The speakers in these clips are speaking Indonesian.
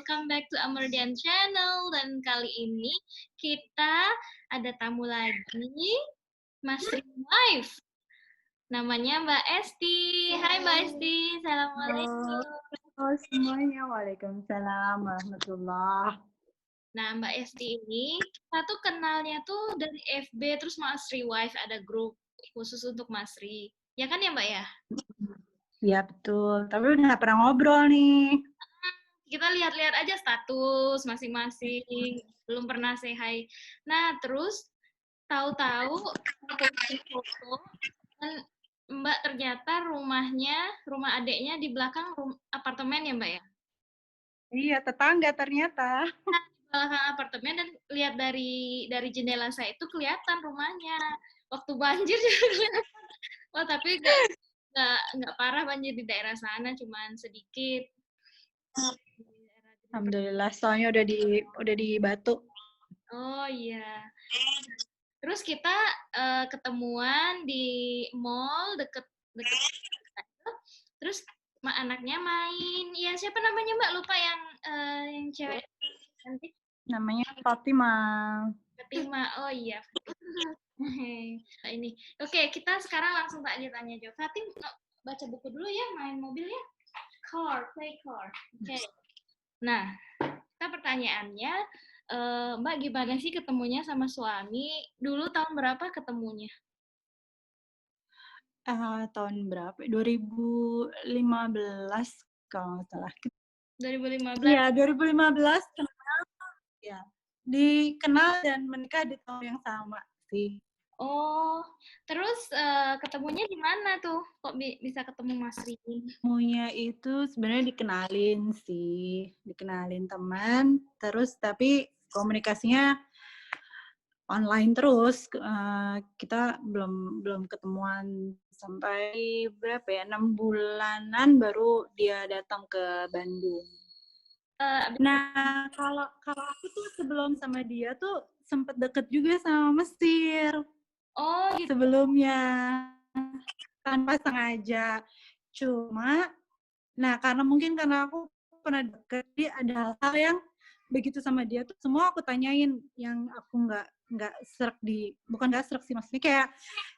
welcome back to Amardian Channel. Dan kali ini kita ada tamu lagi, Mas Wife. Namanya Mbak Esti. Hai Mbak Esti, Assalamualaikum. Halo semuanya, waalaikumsalam warahmatullah. Nah Mbak Esti ini, kita tuh kenalnya tuh dari FB, terus Mas Wife ada grup khusus untuk Mas Ri. Ya kan ya Mbak ya? Iya betul, tapi udah nggak pernah ngobrol nih. Kita lihat-lihat aja status masing-masing, belum pernah say hi. Nah, terus tahu-tahu aku posting foto dan Mbak ternyata rumah adeknya di belakang apartemen ya Mbak ya? Iya, tetangga ternyata. Nah, di belakang apartemen dan lihat dari jendela saya itu kelihatan rumahnya. Waktu banjir juga kelihatan. Oh, tapi nggak parah banjir di daerah sana, cuman sedikit. Alhamdulillah, soalnya udah di Batu. Oh iya. Terus kita ketemuan di mall deket terus anaknya main. Ya siapa namanya Mbak? Lupa yang cewek cantik. Namanya Fatima. Fatima. Oh iya. Nah, ini. Oke, kita sekarang langsung tanya jawab. Fatim baca buku dulu ya, main mobil ya. Play car. Oke. Nah, kita pertanyaannya, Mbak gimana sih ketemunya sama suami? Dulu tahun berapa ketemunya? Tahun berapa? 2015 kalau nggak salah. 2015. Iya, 2015 kenal. Ya, dikenal dan menikah di tahun yang sama sih. Oh, terus ketemunya di mana tuh? Kok bisa ketemu Mas Ri? Ketemunya itu sebenarnya dikenalin teman, terus tapi komunikasinya online terus. Kita belum ketemuan sampai berapa ya, 6 bulanan baru dia datang ke Bandung. Nah, kalau aku tuh sebelum sama dia tuh sempet deket juga sama Mesir Oh, gitu. sebelumnya, tanpa sengaja. Cuma, nah karena aku pernah deket, dia ada hal-hal yang begitu sama dia tuh semua aku tanyain, yang aku nggak serak bukan nggak serak sih, maksudnya kayak,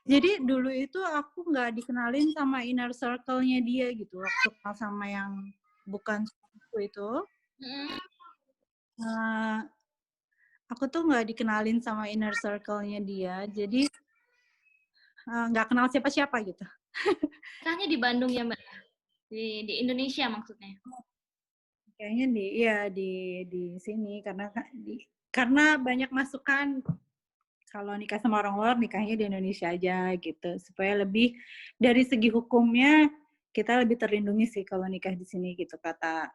jadi dulu itu aku nggak dikenalin sama inner circle-nya dia gitu, waktu kenal sama yang bukan itu. Aku tuh nggak dikenalin sama inner circle-nya dia, jadi nggak kenal siapa-siapa gitu. Nikahnya di Bandung ya, Mbak? Di Indonesia maksudnya? Kayaknya di sini karena banyak masukan kalau nikah sama orang luar, nikahnya di Indonesia aja gitu, supaya lebih dari segi hukumnya kita lebih terlindungi sih kalau nikah di sini gitu, kata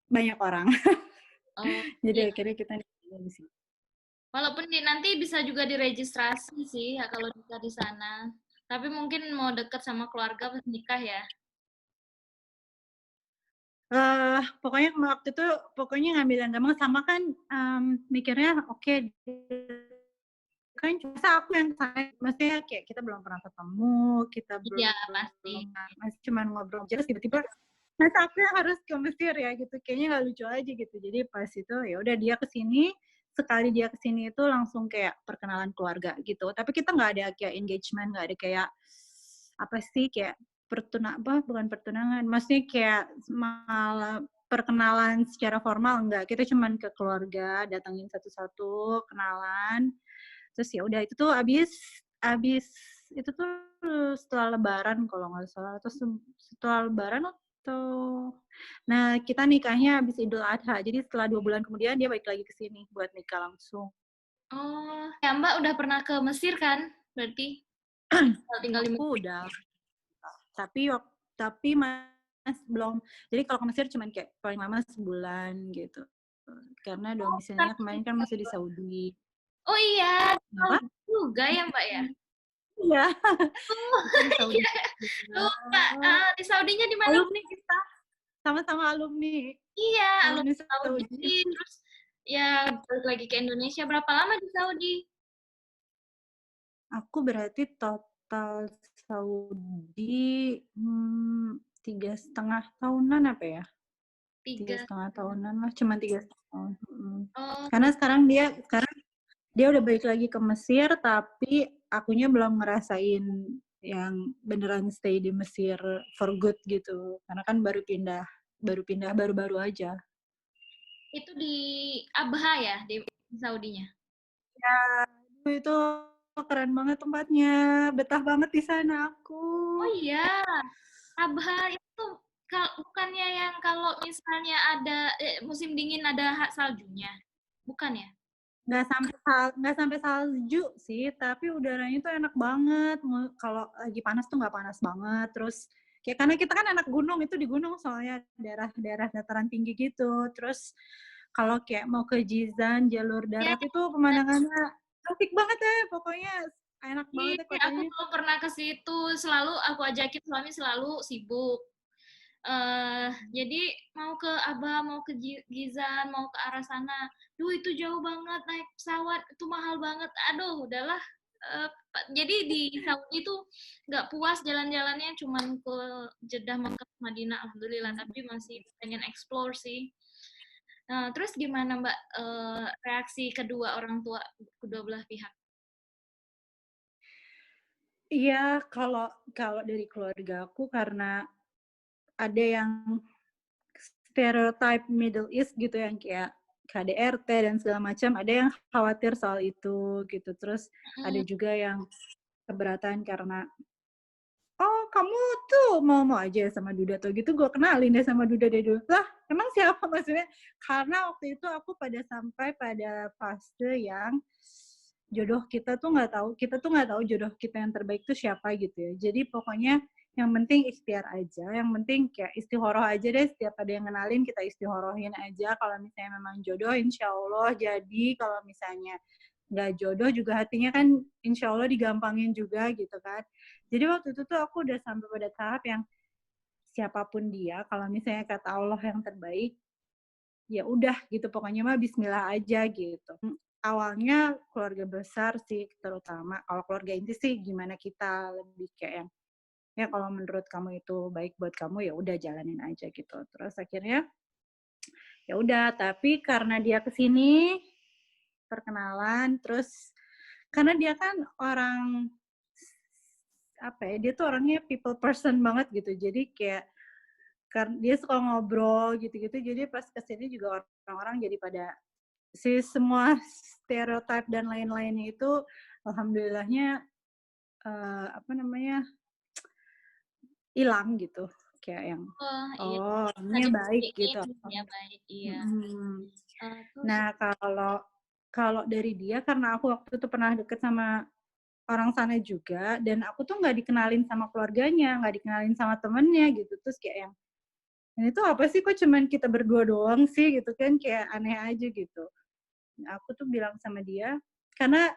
banyak orang. Oh, Jadi iya. akhirnya kita nikah di sini. Walaupun nanti bisa juga diregistrasi sih ya kalau nikah di sana. Tapi mungkin mau deket sama keluarga pas nikah ya. Pokoknya waktu itu ngambil yang gampang, sama kan mikirnya oke, kan masa aku yang sana, maksudnya kayak kita belum pernah ketemu, kita Iya, pasti. masih cuma ngobrol terus tiba-tiba masa aku yang harus ke Mesir ya gitu, kayaknya nggak lucu aja gitu. Jadi pas itu ya udah dia kesini, sekali dia kesini itu langsung kayak perkenalan keluarga gitu, tapi kita nggak ada kayak engagement, nggak ada kayak apa sih, kayak bukan pertunangan, maksudnya kayak malah perkenalan secara formal enggak, kita cuman ke keluarga, datangin satu-satu, kenalan. Terus ya udah, itu tuh abis itu tuh setelah Lebaran kalau nggak salah, terus setelah Lebaran atau, nah kita nikahnya abis Idul Adha, jadi setelah 2 bulan kemudian dia balik lagi ke sini buat nikah langsung. Oh, ya Mbak udah pernah ke Mesir kan? Berarti tinggal di Aku Mesir. udah, tapi mas belum, jadi kalau ke Mesir cuman kayak paling lama sebulan gitu, karena domisilinya kemarin kan masih di Saudi. Oh iya, Apa? juga ya Mbak ya? Iya. Oh, Kita di Saudi. iya. Lupa. Di Saudinya di mana? Alumni kita, sama-sama alumni. Iya, Alumni alumni Saudi. Saudi. Terus ya balik lagi ke Indonesia. Berapa lama di Saudi? Aku berarti total Saudi 3,5 tahunan apa ya? 3. 3,5 tahunan lah, cuma 3,5 tahun. Oh, Karena sekarang dia udah balik lagi ke Mesir, tapi akunya belum ngerasain yang beneran stay di Mesir for good gitu. Karena kan baru pindah baru-baru aja. itu di Abha ya, di Saudinya? Ya, itu keren banget tempatnya. Betah banget di sana aku. Oh iya, Abha itu bukannya yang kalau misalnya ada musim dingin ada saljunya, bukan ya? Nggak sampai salju sih, tapi udaranya tuh enak banget. Kalau lagi panas tuh nggak panas banget. Terus kayak karena kita kan anak gunung, itu di gunung soalnya daerah dataran tinggi gitu. Terus kalau kayak mau ke Jizan, jalur Ya, darat itu pemandangannya asik banget ya, pokoknya enak banget ya aku kotanya. belum pernah ke situ. Selalu aku ajakin suami selalu sibuk. Jadi mau ke Abha, mau ke Gizan, mau ke arah sana. Duh, itu jauh banget naik pesawat, itu mahal banget. Aduh, udahlah. Jadi di Saudi itu nggak puas jalan-jalannya, cuman ke Jeddah, Mekah, Madinah, alhamdulillah. Tapi masih pengen explore sih. Terus gimana Mbak reaksi kedua orang tua, kedua belah pihak? Iya, kalau kalau dari keluarga aku karena ada yang stereotype Middle East gitu yang kayak KDRT dan segala macam, ada yang khawatir soal itu gitu. Terus ada Hmm, juga yang keberatan karena oh kamu tuh mau aja sama Duda tuh gitu, gue kenalin deh sama Duda deh dulu lah, emang siapa maksudnya, karena waktu itu aku sampai pada fase yang jodoh kita tuh nggak tahu jodoh kita yang terbaik tuh siapa gitu ya. Jadi pokoknya yang penting ikhtiar aja, yang penting kayak istihoroh aja deh, setiap ada yang kenalin kita istihorohin aja, kalau misalnya memang jodoh insya Allah jadi, kalau misalnya nggak jodoh juga hatinya kan insya Allah digampangin juga gitu kan. Jadi waktu itu tuh aku udah sampai pada tahap yang siapapun dia, kalau misalnya kata Allah yang terbaik, ya udah gitu pokoknya mah Bismillah aja gitu. Awalnya keluarga besar sih terutama, kalau keluarga inti sih gimana kita lebih kayak yang ya kalau menurut kamu itu baik buat kamu ya udah jalanin aja gitu. Terus akhirnya ya udah, tapi karena dia kesini perkenalan, terus karena dia kan orang apa ya, dia tuh orangnya people person banget gitu, jadi kayak karena dia suka ngobrol gitu-gitu, jadi pas kesini juga orang-orang jadi pada semua stereotip dan lain-lainnya itu alhamdulillahnya apa namanya hilang gitu, kayak yang oh iya, oh tadi orangnya baik gitu. ya baik, iya. Mm-mm. Terus Nah kalau kalau dari dia, karena aku waktu itu pernah deket sama orang sana juga, dan aku tuh nggak dikenalin sama keluarganya, nggak dikenalin sama temennya gitu, terus kayak yang ini tuh apa sih, kok cuman kita berdua doang sih gitu kan, kayak aneh aja gitu. Nah, aku tuh bilang sama dia karena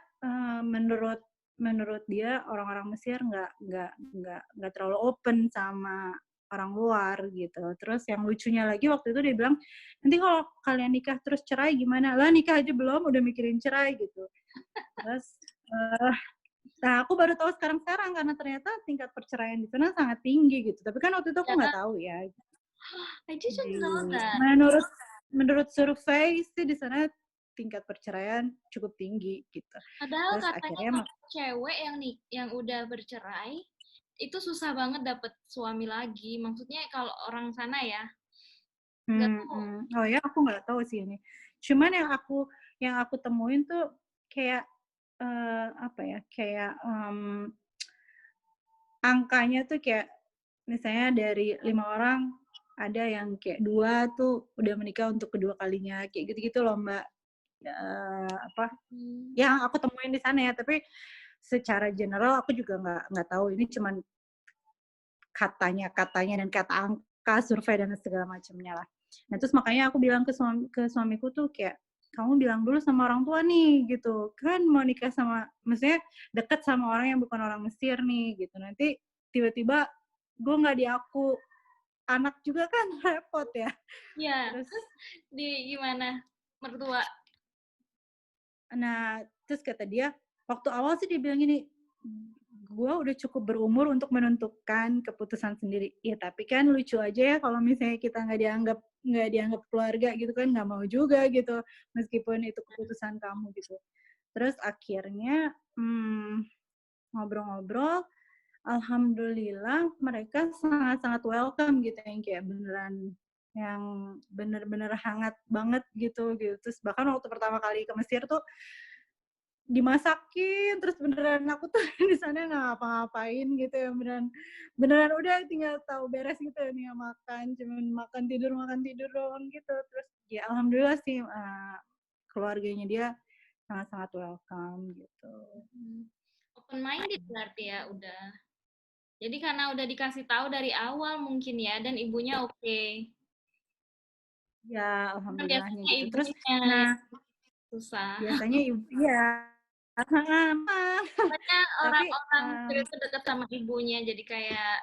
menurut menurut dia orang-orang Mesir nggak terlalu open sama orang luar gitu. Terus yang lucunya lagi waktu itu dia bilang, nanti kalau kalian nikah terus cerai gimana? Lah nikah aja belum udah mikirin cerai gitu. Terus nah aku baru tahu sekarang-sekarang karena ternyata tingkat perceraian di sana sangat tinggi gitu. Tapi kan waktu itu aku ya, nggak tahu ya. I didn't know that. Menurut menurut survei sih di sana tingkat perceraian cukup tinggi gitu. Padahal Terus katanya akhirnya kalau cewek yang udah bercerai itu susah banget dapet suami lagi. Maksudnya kalau orang sana ya, nggak tahu. oh ya aku nggak tahu sih ini. Cuman yang aku temuin tuh kayak apa ya, kayak angkanya tuh kayak misalnya dari 5 orang ada yang kayak 2 tuh udah menikah untuk kedua kalinya, kayak gitu-gitu loh Mbak. Apa Hmm. yang aku temuin di sana ya, tapi secara general aku juga nggak tahu, ini cuman katanya dan kata angka survei dan segala macamnya lah. Nah terus makanya aku bilang ke suamiku tuh kayak, kamu bilang dulu sama orang tua nih gitu kan, mau nikah sama maksudnya deket sama orang yang bukan orang Mesir nih gitu, nanti tiba-tiba gue nggak diaku anak juga kan repot ya. Ya, Terus di gimana mertua? nah terus kata dia waktu awal sih dia bilang gini, gue udah cukup berumur untuk menentukan keputusan sendiri. Ya tapi kan lucu aja ya kalau misalnya kita nggak dianggap keluarga gitu kan, nggak mau juga gitu meskipun itu keputusan kamu gitu. Terus akhirnya ngobrol-ngobrol, alhamdulillah mereka sangat-sangat welcome gitu yang bener-bener hangat banget gitu. Terus bahkan waktu pertama kali ke Mesir tuh dimasakin, terus beneran aku tuh di sana nggak ngapa-ngapain gitu ya, beneran udah tinggal tahu beres gitu nih ya, cuman makan tidur doang gitu. Terus ya alhamdulillah sih keluarganya dia sangat-sangat welcome gitu. Open minded berarti ya udah. Jadi karena udah dikasih tahu dari awal mungkin ya, dan ibunya oke. Ya Kan alhamdulillahnya biasanya gitu. Terus ibunya yang nah susah. biasanya iya Banyak tapi orang-orang itu dekat sama ibunya, jadi kayak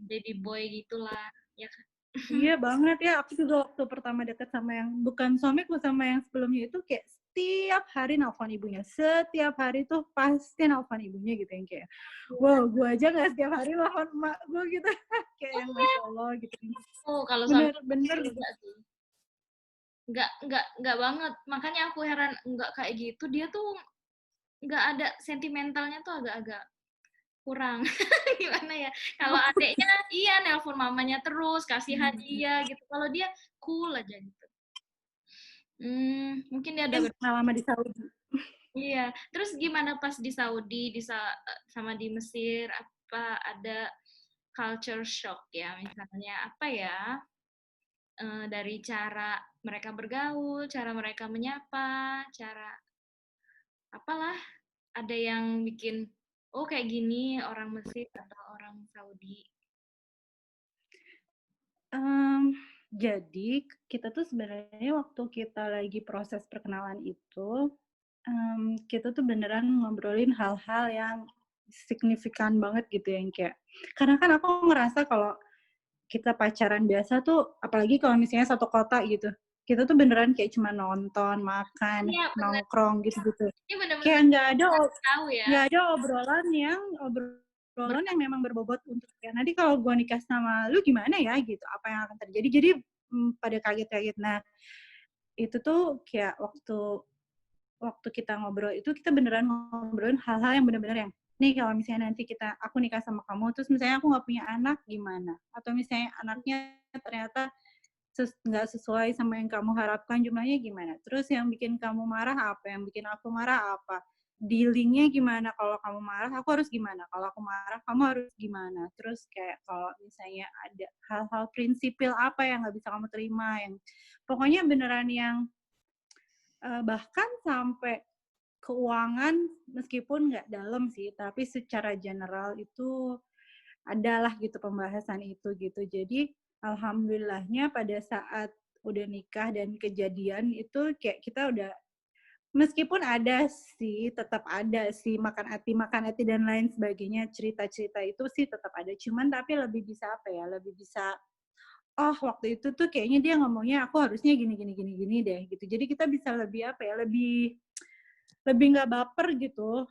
baby boy gitulah, ya kan? iya banget ya, aku juga waktu pertama deket sama yang bukan suamiku, sama yang sebelumnya itu kayak setiap hari nelfon ibunya, setiap hari tuh pasti nelfon ibunya gitu yang kayak, wow, gue aja nggak setiap hari nelfon emak gue gitu, kayak yang masya Allah gitu. Oh, kalau suami Bener-bener enggak sih. Enggak banget. Makanya aku heran, enggak kayak gitu. Dia tuh enggak ada sentimentalnya tuh agak-agak kurang. Gimana ya? Kalau adeknya iya nelpon mamanya terus, kasih hadiah gitu. Kalau dia cool aja gitu. Mungkin dia ada lama di Saudi. iya. Terus gimana pas di Saudi, sama di Mesir, apa ada culture shock ya misalnya apa ya? Dari cara mereka bergaul, cara mereka menyapa, cara apalah, ada yang bikin, oh kayak gini orang Mesir atau orang Saudi. Jadi kita tuh sebenarnya waktu kita lagi proses perkenalan itu, kita tuh beneran ngobrolin hal-hal yang signifikan banget gitu yang kayak, karena kan aku ngerasa kalau kita pacaran biasa tuh, apalagi kalau misalnya satu kota gitu, kita tuh beneran kayak cuma nonton, makan, Iya bener, nongkrong gitu-gitu. ini bener-bener Kayak tahu ya. nggak ada obrolan yang memang berbobot untuk kayak nanti kalau gue nikah sama lu gimana ya gitu, apa yang akan terjadi. Jadi pada kaget-kaget. Nah itu tuh kayak waktu kita ngobrol itu kita beneran ngobrolin hal-hal yang bener-bener yang nih kalau misalnya nanti aku nikah sama kamu terus misalnya aku nggak punya anak gimana, atau misalnya anaknya ternyata nggak sesuai sama yang kamu harapkan jumlahnya gimana, terus yang bikin kamu marah apa, yang bikin aku marah apa, dealingnya gimana, kalau kamu marah aku harus gimana, kalau aku marah kamu harus gimana, terus kayak kalau misalnya ada hal-hal prinsipil apa yang nggak bisa kamu terima, yang pokoknya beneran yang bahkan sampai keuangan, meskipun nggak dalam sih, tapi secara general itu adalah gitu pembahasan itu gitu. Jadi alhamdulillahnya pada saat udah nikah dan kejadian itu kayak kita udah, meskipun tetap ada sih makan hati dan lain sebagainya, cerita-cerita itu sih tetap ada. Cuman tapi lebih bisa apa ya? Lebih bisa, oh waktu itu tuh kayaknya dia ngomongnya aku harusnya gini gini gini gini deh gitu. Jadi kita bisa lebih apa ya? Lebih nggak baper gitu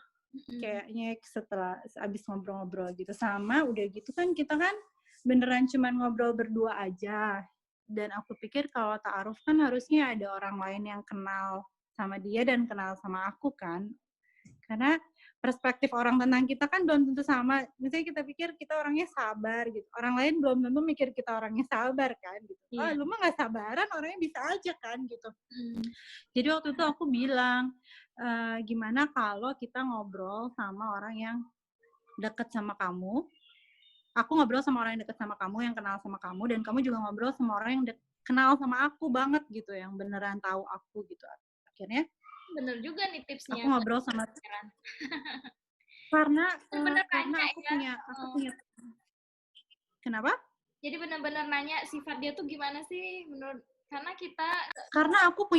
kayaknya setelah abis ngobrol-ngobrol gitu. Sama udah gitu kan kita kan beneran cuman ngobrol berdua aja, dan aku pikir kalau ta'aruf kan harusnya ada orang lain yang kenal sama dia dan kenal sama aku kan, karena perspektif orang tentang kita kan belum tentu sama. Misalnya kita pikir kita orangnya sabar gitu, orang lain belum tentu mikir kita orangnya sabar kan gitu. Iya. Lu mah nggak sabaran, orangnya bisa aja kan gitu. Jadi waktu itu aku bilang, gimana kalau kita ngobrol sama orang yang deket sama kamu, aku ngobrol sama orang yang deket sama kamu, yang kenal sama kamu, dan kamu juga ngobrol sama orang yang kenal sama aku banget gitu, yang beneran tahu aku gitu. Akhirnya Bener juga nih aku tipsnya. ngobrol sama karena Bener-bener karena nanya aku ya. punya kenapa? Jadi bener-bener nanya sifat dia tuh gimana sih menurut, karena kita Karena aku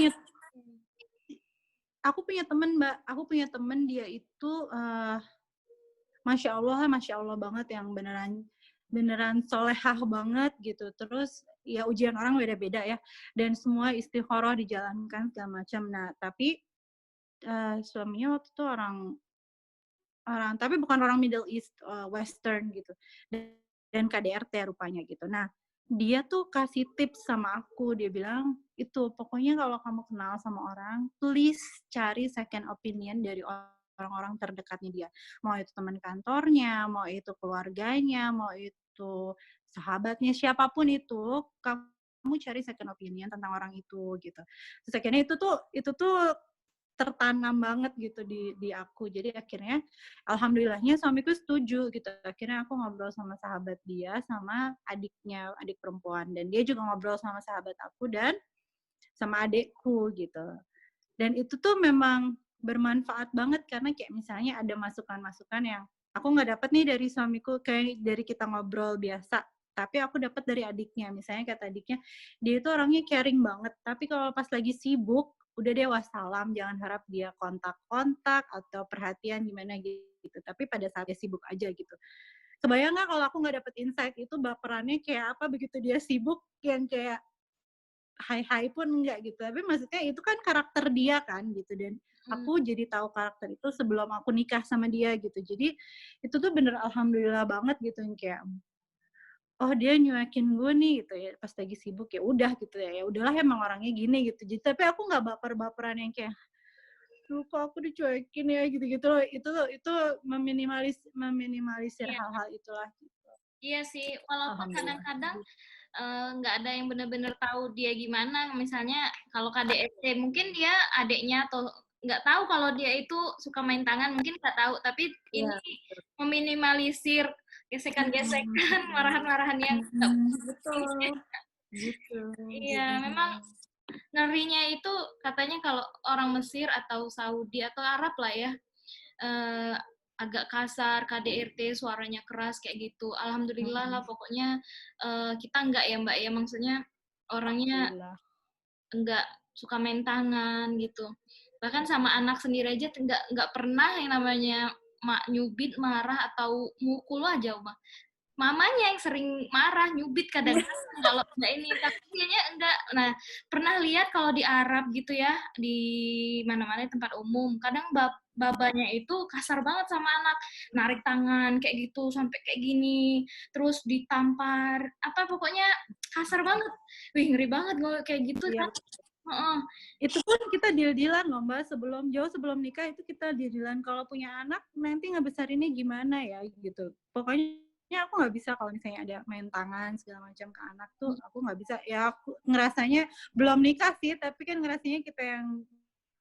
punya temen Mbak, aku punya temen dia itu Masya Allah banget, yang beneran solehah banget gitu. Terus ya ujian orang beda-beda ya, dan semua istikharah dijalankan segala macam. Nah tapi suaminya waktu itu orang orang, tapi bukan orang Middle East, Western gitu, dan KDRT rupanya gitu. Nah, dia tuh kasih tips sama aku, dia bilang, "Itu, pokoknya kalau kamu kenal sama orang, please cari second opinion dari orang-orang terdekatnya dia. Mau itu teman kantornya, mau itu keluarganya, mau itu sahabatnya, siapapun itu, kamu cari second opinion tentang orang itu," gitu. Terus akhirnya itu tuh tertanam banget gitu di aku. Jadi akhirnya alhamdulillahnya suamiku setuju gitu. Akhirnya aku ngobrol sama sahabat dia sama adiknya, adik perempuan, dan dia juga ngobrol sama sahabat aku dan sama adekku gitu. Dan itu tuh memang bermanfaat banget karena kayak misalnya ada masukan-masukan yang aku nggak dapat nih dari suamiku, kayak dari kita ngobrol biasa, tapi aku dapat dari adiknya. Misalnya kata adiknya, dia itu orangnya caring banget, tapi kalau pas lagi sibuk, udah deh wassalam, jangan harap dia kontak-kontak atau perhatian gimana gitu. Tapi pada saat dia sibuk aja gitu. Kebayang nggak kalau aku nggak dapet insight itu baperannya kayak apa begitu dia sibuk, yang kayak hai-hai pun enggak gitu, tapi maksudnya itu kan karakter dia kan gitu, dan aku jadi tahu karakter itu sebelum aku nikah sama dia gitu. Jadi itu tuh bener alhamdulillah banget gitu, yang kayak, oh dia nyuekin gue nih gitu ya pas lagi sibuk, ya udah gitu ya udahlah emang orangnya gini gitu. Jadi tapi aku nggak baper-baperan yang kayak, duh kok aku dicuekin ya gitu-gitu loh. Itu meminimalisir Iya, hal-hal itulah gitu. iya sih, walaupun Alhamdulillah. kadang-kadang nggak ada yang benar-benar tahu dia gimana. Misalnya kalau KDRT mungkin dia adiknya atau nggak tahu kalau dia itu suka main tangan, mungkin nggak tahu. Tapi ini Iya. meminimalisir gesekan-gesekan, marahan-marahan yang nggak Betul. Gitu. Iya, Jadinya. memang ngerinya itu katanya kalau orang Mesir atau Saudi atau Arab lah ya, eh, agak kasar, KDRT, suaranya keras kayak gitu. Alhamdulillah lah, pokoknya kita enggak ya Mbak ya, maksudnya orangnya Alhamdulillah. enggak suka main tangan gitu. Bahkan sama anak sendiri aja enggak pernah yang namanya mak nyubit, marah atau mukul aja, Mbak. Mamanya yang sering marah, nyubit kadang-kadang kalau enggak ini, tapi dianya enggak. Nah, pernah lihat kalau di Arab gitu ya, di mana-mana tempat umum, kadang babanya itu kasar banget sama anak, narik tangan kayak gitu sampai kayak gini, terus ditampar, apa pokoknya kasar banget. Wih, ngeri banget kalau kayak gitu Iya. kan. Heeh. Itu pun kita deal-dealan loh Mbak, jauh sebelum nikah itu kita deal-dealan kalau punya anak nanti ngebesarinnya gimana ya gitu. Pokoknya aku nggak bisa kalau misalnya ada main tangan segala macam ke anak tuh, aku nggak bisa. Ya aku ngerasanya belum nikah sih, tapi kan ngerasanya kita yang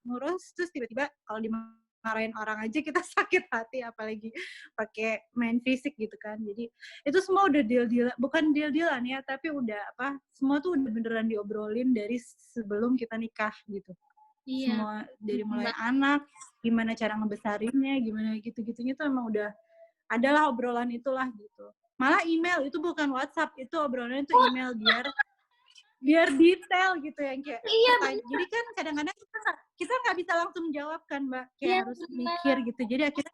ngurus, terus tiba-tiba kalau dimarahin orang aja kita sakit hati, apalagi pakai main fisik gitu kan. Jadi itu semua udah bukan deal-dealan ya, tapi udah semua tuh udah beneran diobrolin dari sebelum kita nikah gitu. Iya. Semua dari mulai anak, gimana cara ngebesarinnya, gimana gitu-gitunya tuh emang udah adalah obrolan itulah gitu. Malah email, itu bukan WhatsApp, itu obrolannya tuh email biar detail gitu, yang kayak Iya, jadi kan kadang-kadang kita nggak bisa langsung jawab kan Mbak, iya kayak harus mikir benar. gitu. Jadi akhirnya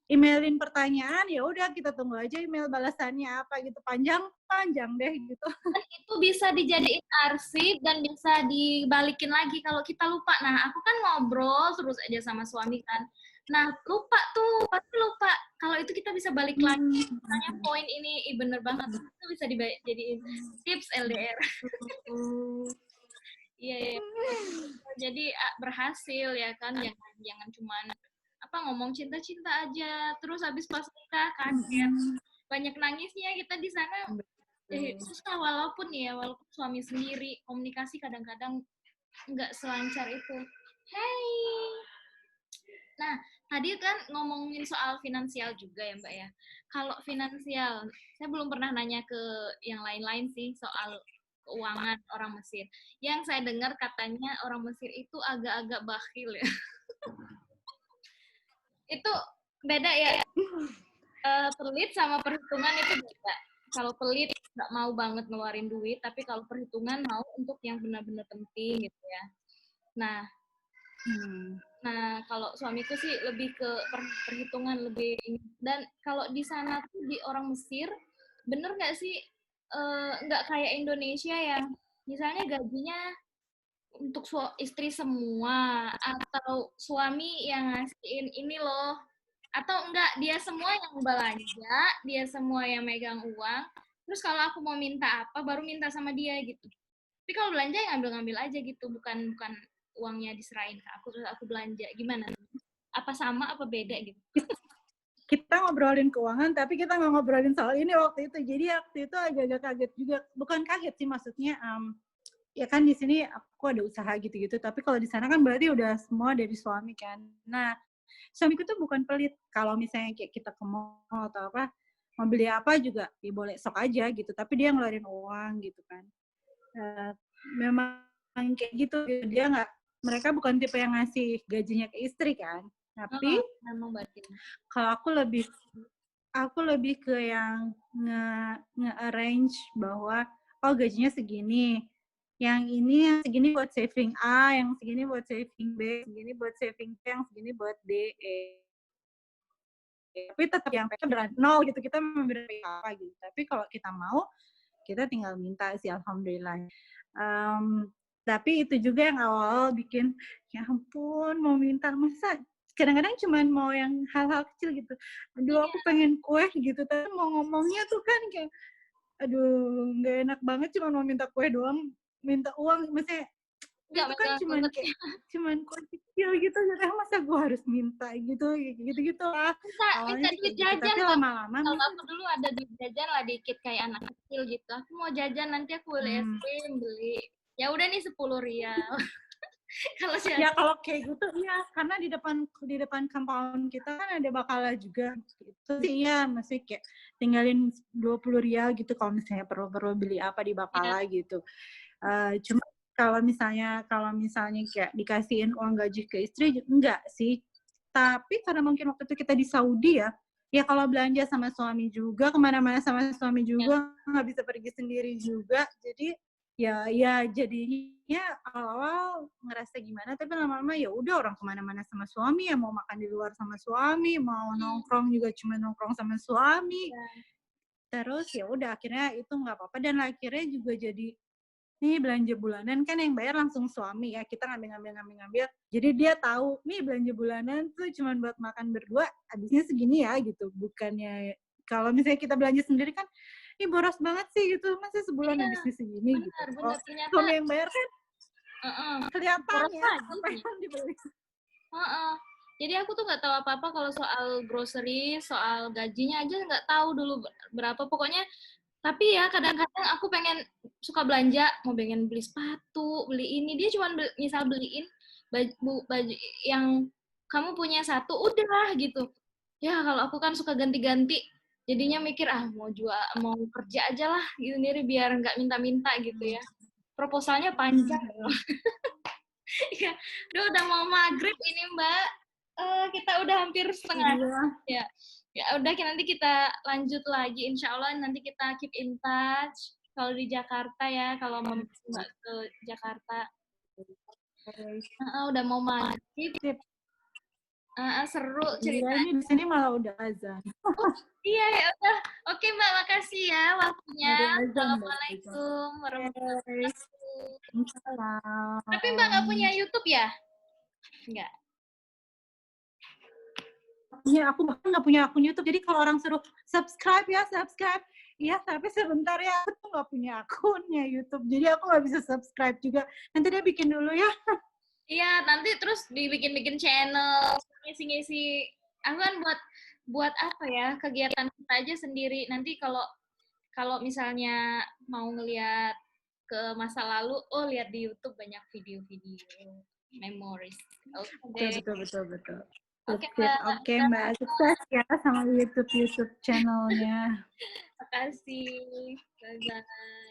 emailin pertanyaan, ya udah kita tunggu aja email balasannya apa gitu, panjang deh gitu. Dan itu bisa dijadiin arsip dan bisa dibalikin lagi kalau kita lupa. Nah, aku kan ngobrol terus aja sama suami kan. Nah, lupa tuh, pasti lupa. Kalau itu kita bisa balik lagi. Tanya poin ini, bener banget. Itu bisa dijadiin tips LDR. Iya, iya. Jadi berhasil ya kan. Jangan cuman ngomong cinta-cinta aja. Terus habis pas nikah kaget. Banyak nangisnya kita di sana. Susah walaupun suami sendiri komunikasi kadang-kadang nggak selancar itu. Hai. Nah, tadi kan ngomongin soal finansial juga ya Mbak ya. Kalau finansial, saya belum pernah nanya ke yang lain-lain sih soal keuangan orang Mesir. Yang saya dengar katanya orang Mesir itu agak-agak bakhil ya. Itu beda ya. Pelit sama perhitungan itu beda. Kalau pelit nggak mau banget ngeluarin duit, tapi kalau perhitungan mau untuk yang benar-benar penting gitu ya. Nah, kalau suamiku sih lebih ke perhitungan lebih. Dan kalau di sana tuh di orang Mesir, bener nggak sih nggak kayak Indonesia yang misalnya gajinya untuk istri semua atau suami yang ngasihin ini loh Atau enggak, dia semua yang belanja, dia semua yang megang uang, terus kalau aku mau minta apa, baru minta sama dia gitu. Tapi kalau belanja ya ngambil-ngambil aja gitu, bukan uangnya diserahin ke aku, terus aku belanja. Gimana? Apa sama, apa beda gitu? Kita ngobrolin keuangan, tapi kita nggak ngobrolin soal ini waktu itu. Jadi waktu itu agak-agak kaget juga. Bukan kaget sih, maksudnya ya kan di sini aku ada usaha gitu-gitu. Tapi kalau di sana kan berarti udah semua dari suami kan. Nah, suamiku tuh bukan pelit. Kalau misalnya kayak kita ke mall atau apa, mau beli apa juga, ya boleh sok aja gitu. Tapi dia ngeluarin uang gitu kan. Memang kayak gitu. Dia nggak, mereka bukan tipe yang ngasih gajinya ke istri kan. Tapi memang batin. kalau aku lebih ke yang nge-arrange bahwa oh gajinya segini, yang ini yang segini buat saving A, yang segini buat saving B, segini buat saving C, yang segini buat D, E. Tapi tetap yang mereka beneran nol gitu, kita memberi apa gitu. Tapi kalau kita mau, kita tinggal minta sih, alhamdulillah. Tapi itu juga yang awal-awal bikin, ya ampun mau minta, masa kadang-kadang cuma mau yang hal-hal kecil gitu. Aduh aku pengen kue gitu, tapi mau ngomongnya tuh kan kayak, aduh nggak enak banget cuma mau minta kue doang, minta uang, maksudnya itu kan cuman kue kecil gitu, jadi masa gue harus minta gitu lah. Minta duit jajan. Tapi lama-lama kalau aku dulu ada duit jajan lah dikit kayak anak kecil gitu. Aku mau jajan, nanti aku beli es krim, beli. Ya udah nih 10 rial. Kalau kayak gitu iya, karena di depan compound kita kan ada Bakala juga. Itu sih iya, masih kayak tinggalin 20 rial gitu kalau misalnya perlu beli apa di Bakala gitu. Cuma kalau misalnya kayak dikasihin uang gaji ke istri, enggak sih. Tapi karena mungkin waktu itu kita di Saudi ya kalau belanja sama suami juga, kemana-mana sama suami juga, nggak bisa pergi sendiri juga. Jadi ya jadinya awal-awal ngerasa gimana, tapi lama-lama ya udah, orang kemana-mana sama suami, ya mau makan di luar sama suami, mau nongkrong juga cuma nongkrong sama suami. Terus ya udah akhirnya itu nggak apa-apa, dan akhirnya juga jadi nih belanja bulanan kan yang bayar langsung suami ya, kita ngambil. Jadi dia tahu nih belanja bulanan tuh cuma buat makan berdua, habisnya segini ya gitu. Bukannya kalau misalnya kita belanja sendiri kan, ih boros banget sih gitu, masa sebulan habisnya segini gitu. Bener, suami yang bayar kan kelihatan ya apa yang dibeli. Jadi aku tuh nggak tahu apa-apa kalau soal grocery, soal gajinya aja nggak tahu dulu berapa. Pokoknya, tapi ya kadang-kadang aku suka belanja, mau pengen beli sepatu, beli ini. Dia cuma misal beliin baju yang kamu punya satu, udah gitu. Ya kalau aku kan suka ganti-ganti, jadinya mikir mau kerja aja lah gitu sendiri biar nggak minta-minta gitu ya. Proposalnya panjang. Ya, udah mau maghrib ini Mbak. Kita udah hampir setengah. Ya udah, nanti kita lanjut lagi. Insya Allah nanti kita keep in touch. Kalau di Jakarta ya, kalau mau Mbak ke Jakarta. Udah mau maghrib. Seru ceritanya. Ini di sini malah udah azan. Iya ya udah. Oke Mbak, makasih ya waktunya. Assalamualaikum warahmatullahi wabarakatuh. Tapi Mbak nggak punya YouTube ya? Nggak. Iya, aku bahkan nggak punya akun YouTube. Jadi kalau orang suruh subscribe. Iya, tapi sebentar ya, aku tuh nggak punya akunnya YouTube. Jadi aku nggak bisa subscribe juga. Nanti dia bikin dulu ya. Iya, nanti terus dibikin channel, ngisi-ngisi. Aku kan buat apa ya, kegiatan kita aja sendiri. Nanti kalau misalnya mau ngelihat ke masa lalu, lihat di YouTube banyak video-video memories. Betul. Oke, Mbak. Sukses ya sama YouTube channelnya. Terima kasih. Bye-bye.